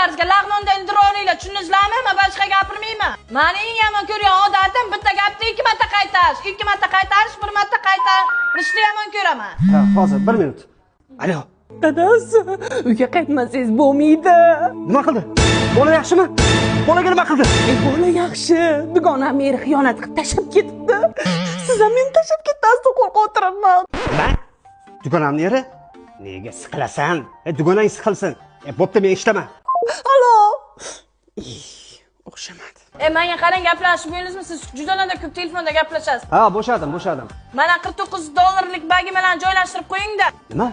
farzga lag'monda ildiroringlar, tushundingizlarmi? Men boshqa gapirmayman. Mening yomon ko'rgan odatim bitta gapni 2 marta qaytarish, 2 marta qaytarish, 1 marta qaytarishni yomon ko'raman. Ha, hozir 1 minut. Alo. Dadasi, uyga qaytmasangiz bo'lmaydi. Nima qildi? Bola yaxshimi? Bolaga nima qildi? Bola yaxshi. Dugonam meni xiyonat qilib tashlab ketdi. Siz ham meni tashlab ketasiz deb qo'rqib o'tiribman. Nima? Dugonamni eri? Nega siqilasan? Dugonang siqilsin. Bo'pti, men ishlama. Alo. O'xshamadi. Menga qarang, gaplashib bo'ldingizmi? Siz juda ko'p telefonda gaplashasiz. Ha, bo'shadim. Mana $49 bagimalarni joylashtirib qo'ying-da. Nima?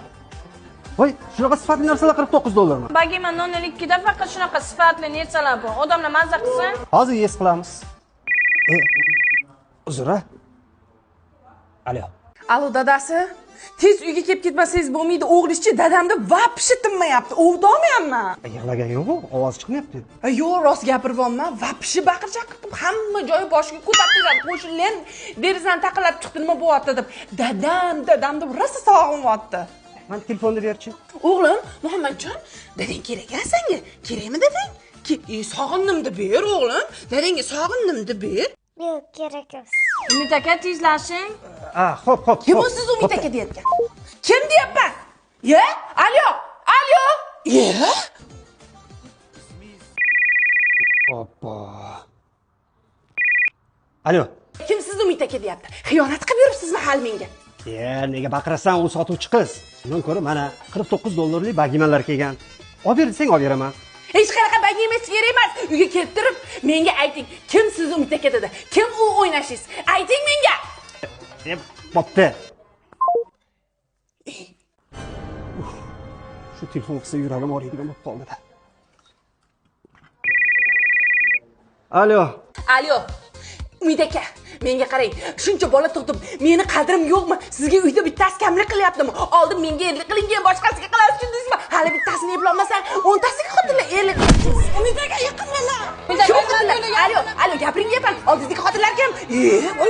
Voy, shunaqa sifatli narsalar $49 mi? Bagima nonlar 2 da faqat shunaqa sifatli narsalar bor. Odamlar mazza qilsin. Hozir yes qilamiz. Uzr. Alo. Alo dadasi. Tez uyga kelib ketmasangiz bo'lmaydi. O'g'lishchi dadamda vapshi tinmayapti. O'vdolmayapman. Yig'lagan yo'q-ku, ovoz chiqmayapti. Yo'q, rost gapiryapman. Vapshi baqirchaq qilib hamma joyi boshiga ko'tarib, qo'shinlar derizani taqilab chiqdi, nima bo'lyapti deb. Dadam deb rosa sog'inyapti. Men telefonni berchi. O'g'lim, Muhammadjon, dadang kerak-a senga? Kerakmi dadang? Sog'indim deb ber, o'g'lim. Dadangga sog'indim deb ber. Yo'q, kerak emas. Umid aka, tezlashing. Xo'p. Kim siz Umid aka deyapti? Kim deyapman? Ye? Alo. Ye? Oppa. Alo. Kim siz Umid aka deyapti? Xiyonat qilib yuribsizmi hal menga? Nega baqirasan, u sotuvchi qiz. Undan ko'ra mana $49lik bagimalar kelgan. Olib ber desang olib beraman. Hech qanaqa bagimangiz kerak emas. Uyga kelib turib, menga ayting, kim siz Umid aka dedi? Kim u o'ynashingiz? Ayting menga. Bo'pti. Shu telefon qilsa yuragim og'riydigan bo'lib qoldi-da. Alo. Umid aka, menga qarang. Shuncha bola tug'dim. Meni qadrim yo'qmi? Sizga uyda bittasi kamlik qilyaptimi? Oldin menga erlik qiling, keyin boshqasiga qilasiz, tushundingizmi? Hali bittasini eplolmasang, 10tasiga xotinlar erlik. Umid aka, yaqinlama. Alo, gapiring deyapman. Oldingizga xotinlar kim? Voy,